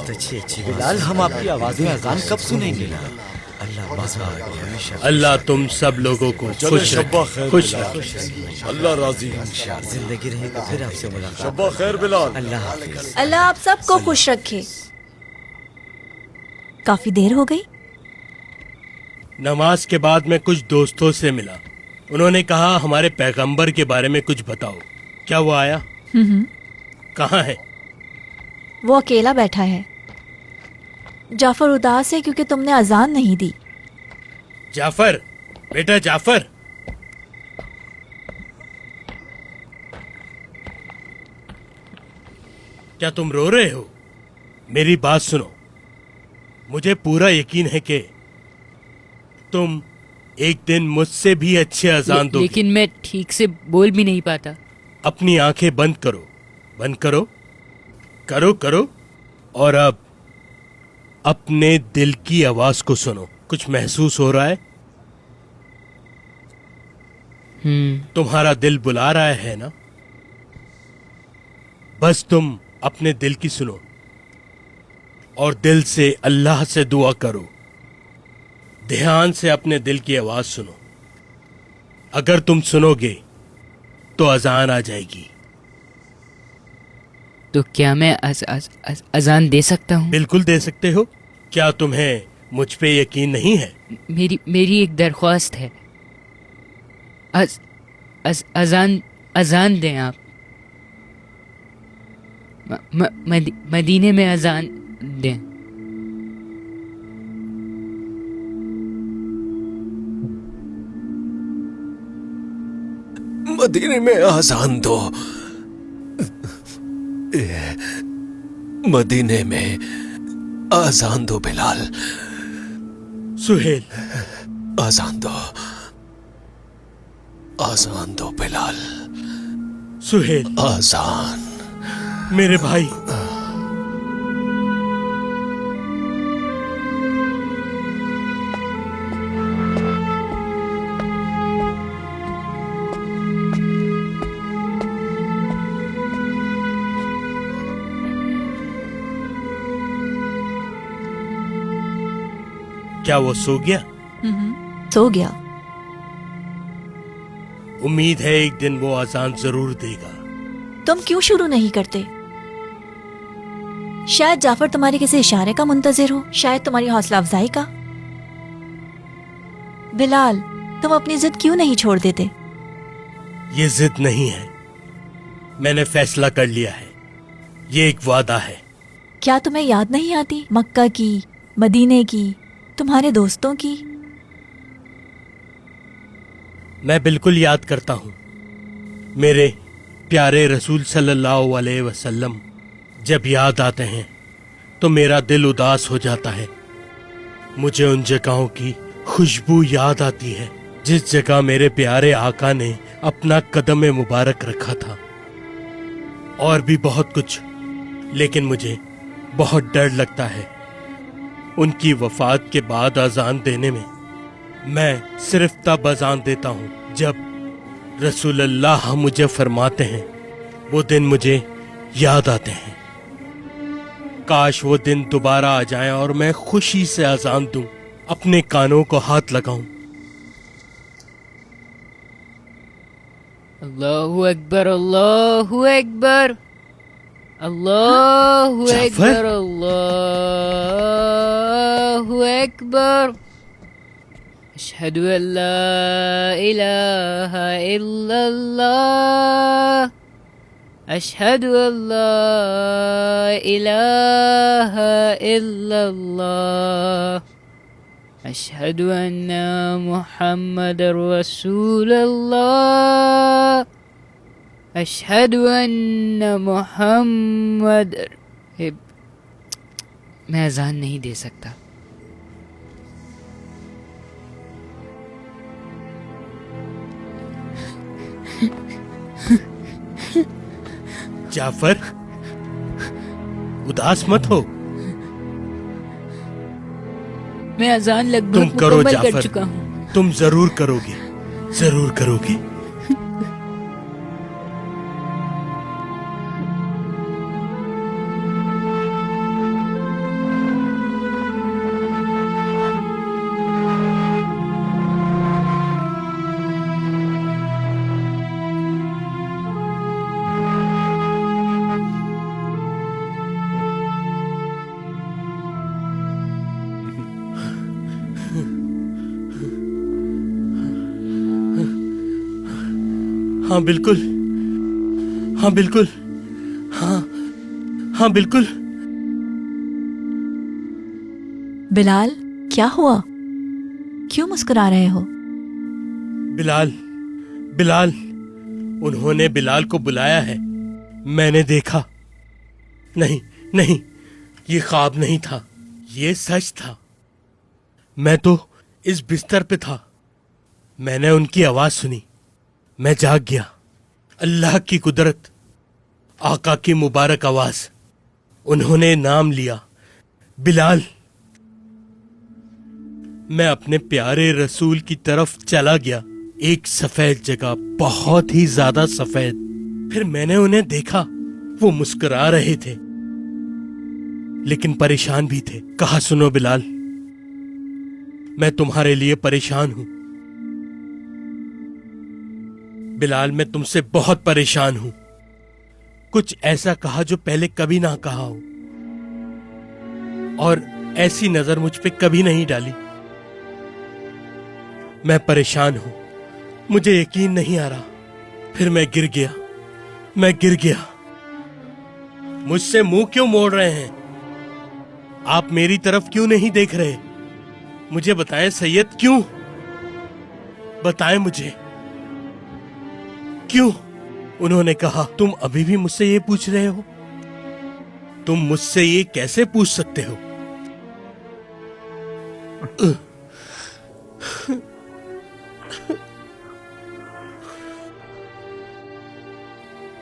बहुत अच्छी अच्छी। बिलाल, हम आपकी आवाज में अजान कब सुनेंगे? अल्लाह तुम सब लोगों को खुश रखे, खुश रखे। अल्लाह राजी। जिंदगी रही तो फिर आपसे मुलाकात। शब्बा खैर बिलाल। अल्लाह हाफिज। अल्लाह आप सबको खुश रखे। काफी देर हो गई। नमाज के बाद मैं कुछ दोस्तों से मिला। उन्होंने कहा हमारे पैगंबर के बारे में कुछ बताओ। क्या वो आया? कहाँ है? वो अकेला बैठा है। जाफर उदास है क्योंकि तुमने अजान नहीं दी। जाफर, बेटा जाफर। क्या तुम रो रहे हो? मेरी बात सुनो। मुझे पूरा यकीन है कि तुम एक दिन मुझसे भी अच्छे अजान दोगे। लेकिन मैं ठीक से बोल भी नहीं पाता। अपनी आंखें बंद करो, बंद करो, करो करो, और अब अपने दिल की आवाज को सुनो। कुछ महसूस हो रहा है? तुम्हारा दिल बुला रहा है ना? बस तुम अपने दिल की सुनो और दिल से अल्लाह से दुआ करो। ध्यान से अपने दिल की आवाज सुनो। अगर तुम सुनोगे तो अजान आ जाएगी। तो क्या मैं अजान दे सकता हूँ? बिल्कुल दे सकते हो। क्या तुम्हें मुझ पे यकीन नहीं है? मेरी एक दरख्वास्त है। अजान दें आप। मदीने में अजान दें। मदीने में आजान दो। मदीने में आजान दो बिलाल। सुहेल, आजान दो, आजान दो बिलाल। सुहेल, आजान। मेरे भाई। क्या वो सो गया? सो गया। उम्मीद है एक दिन वो आजान जरूर देगा। तुम क्यों शुरू नहीं करते? शायद जाफर तुम्हारे किसी इशारे का मुंतजिर हो, शायद तुम्हारी हौसला अफजाई का। बिलाल, तुम अपनी जिद क्यों नहीं छोड़ देते? ये जिद नहीं है, मैंने फैसला कर लिया है। ये एक वादा है। क्या तुम्हें याद नहीं आती मक्का की, मदीने की, तुम्हारे दोस्तों की? मैं बिल्कुल याद करता हूँ। मेरे प्यारे रसूल सल्लल्लाहु अलैहि वसल्लम जब याद आते हैं तो मेरा दिल उदास हो जाता है। मुझे उन जगहों की खुशबू याद आती है जिस जगह मेरे प्यारे आका ने अपना कदम मुबारक रखा था। और भी बहुत कुछ, लेकिन मुझे बहुत डर लगता है उनकी वफात के बाद अजान देने में। मैं सिर्फ तब अजान देता हूँ जब रसूलुल्लाह मुझे फरमाते हैं। वो दिन मुझे याद आते हैं। काश वो दिन दोबारा आ जाए और मैं खुशी से अजान दूं, अपने कानों को हाथ लगाऊं। अल्लाहु अकबर, अल्लाहु अकबर, अल्लाहु अकबर, अल्लाहु अकबर। अशहदु अल्ला इलाहा इल्लल्लाह, अशहदु अल्ला इलाहा इल्लल्लाह, अशहदु अन्ना मुहम्मदर रसूलुल्लाह, अशहदु अन्ना मुहम्मद। मैं अजान नहीं दे सकता। जाफर, उदास मत हो। मैं अजान लगभग तुम करो मुकम्मल कर जाफर, चुका हूँ। तुम जरूर करोगे, जरूर करोगे। हाँ बिल्कुल, हाँ बिल्कुल, हाँ हाँ बिल्कुल। बिलाल, क्या हुआ? क्यों मुस्कुरा रहे हो? बिलाल, बिलाल, उन्होंने बिलाल को बुलाया है। मैंने देखा। नहीं नहीं, ये ख्वाब नहीं था, ये सच था। मैं तो इस बिस्तर पे था। मैंने उनकी आवाज सुनी, मैं जाग गया। अल्लाह की कुदरत, आका की मुबारक आवाज। उन्होंने नाम लिया, बिलाल। मैं अपने प्यारे रसूल की तरफ चला गया। एक सफेद जगह, बहुत ही ज्यादा सफेद। फिर मैंने उन्हें देखा, वो मुस्कुरा रहे थे लेकिन परेशान भी थे। कहा, सुनो बिलाल, मैं तुम्हारे लिए परेशान हूं। बिलाल, मैं तुमसे बहुत परेशान हूं। कुछ ऐसा कहा जो पहले कभी ना कहा हो, और ऐसी नजर मुझ पे कभी नहीं डाली। मैं परेशान हूं, मुझे यकीन नहीं आ रहा। फिर मैं गिर गया, मैं गिर गया। मुझसे मुंह क्यों मोड़ रहे हैं? आप मेरी तरफ क्यों नहीं देख रहे? मुझे बताएं सैयद, क्यों? बताएं मुझे क्यों? उन्होंने कहा, तुम अभी भी मुझसे ये पूछ रहे हो? तुम मुझसे ये कैसे पूछ सकते हो?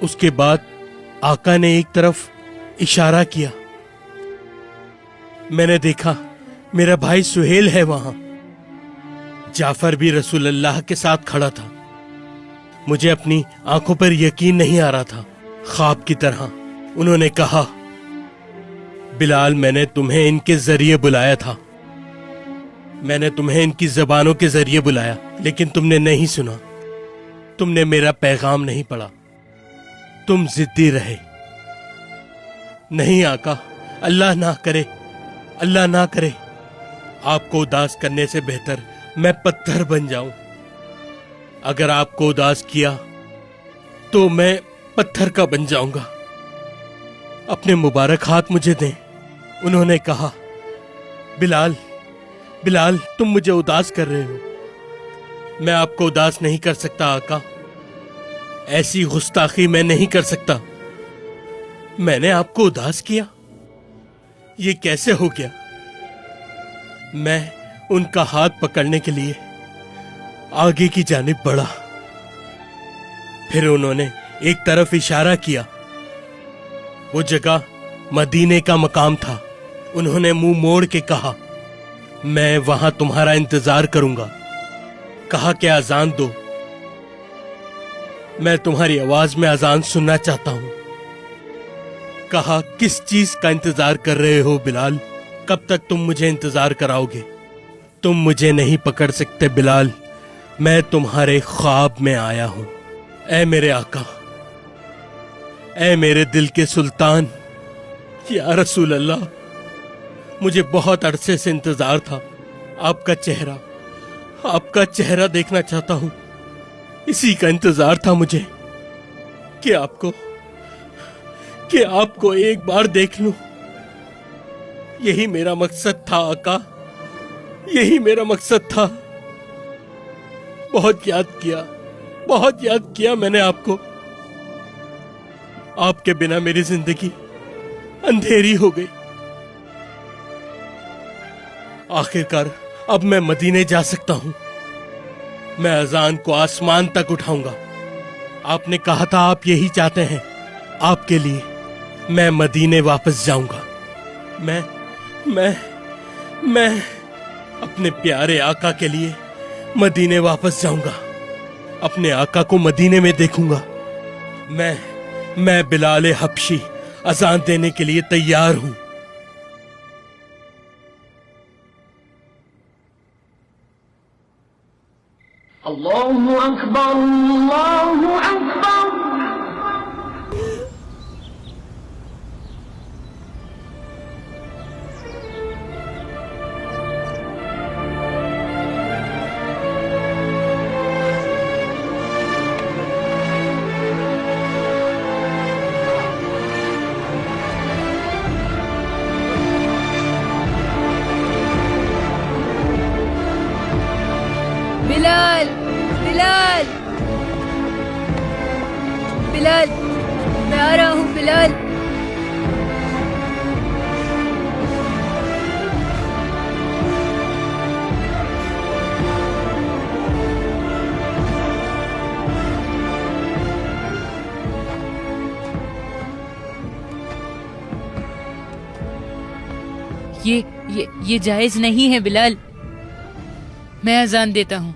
उसके बाद आका ने एक तरफ इशारा किया। मैंने देखा मेरा भाई सुहेल है वहां। जाफर भी रसूल अल्लाह के साथ खड़ा था। मुझे अपनी आंखों पर यकीन नहीं आ रहा था, ख्वाब की तरह। उन्होंने कहा, बिलाल, मैंने तुम्हें इनके जरिए बुलाया था। मैंने तुम्हें इनकी जबानों के जरिए बुलाया, लेकिन तुमने नहीं सुना। तुमने मेरा पैगाम नहीं पढ़ा। तुम जिद्दी रहे। नहीं आका, अल्लाह ना करे, अल्लाह ना करे। आपको उदास करने से बेहतर मैं पत्थर बन जाऊं। अगर आपको उदास किया तो मैं पत्थर का बन जाऊंगा। अपने मुबारक हाथ मुझे दें। उन्होंने कहा, बिलाल, बिलाल, तुम मुझे उदास कर रहे हो। मैं आपको उदास नहीं कर सकता आका। ऐसी गुस्ताखी मैं नहीं कर सकता। मैंने आपको उदास किया? ये कैसे हो गया? मैं उनका हाथ पकड़ने के लिए आगे की जानिब बढ़ा। फिर उन्होंने एक तरफ इशारा किया। वो जगह मदीने का मकाम था। उन्होंने मुंह मोड़ के कहा, मैं वहां तुम्हारा इंतजार करूंगा। कहा कि अजान दो। मैं तुम्हारी आवाज में अजान सुनना चाहता हूं। कहा, किस चीज का इंतजार कर रहे हो बिलाल? कब तक तुम मुझे इंतजार कराओगे? तुम मुझे नहीं पकड़ सकते बिलाल। मैं तुम्हारे ख्वाब में आया हूं। ऐ मेरे आका, ऐ मेरे दिल के सुल्तान, या रसूल अल्लाह, मुझे बहुत अरसे से इंतजार था। आपका चेहरा देखना चाहता हूं। इसी का इंतजार था मुझे कि आपको एक बार देख लूं। यही मेरा मकसद था आका, यही मेरा मकसद था। बहुत याद किया मैंने आपको। आपके बिना मेरी जिंदगी अंधेरी हो गई। आखिरकार अब मैं मदीने जा सकता हूं। मैं अजान को आसमान तक उठाऊंगा। आपने कहा था आप यही चाहते हैं। आपके लिए मैं मदीने वापस जाऊंगा। मैं अपने प्यारे आका के लिए मदीने वापस जाऊंगा। अपने आका को मदीने में देखूंगा। मैं बिलाल हबशी अजान देने के लिए तैयार हूं। अल्लाहु अकबर, अल्लाहु अकबर। बिलाल, मैं आ रहा हूँ बिलाल। ये जायज नहीं है बिलाल, मैं अजान देता हूँ।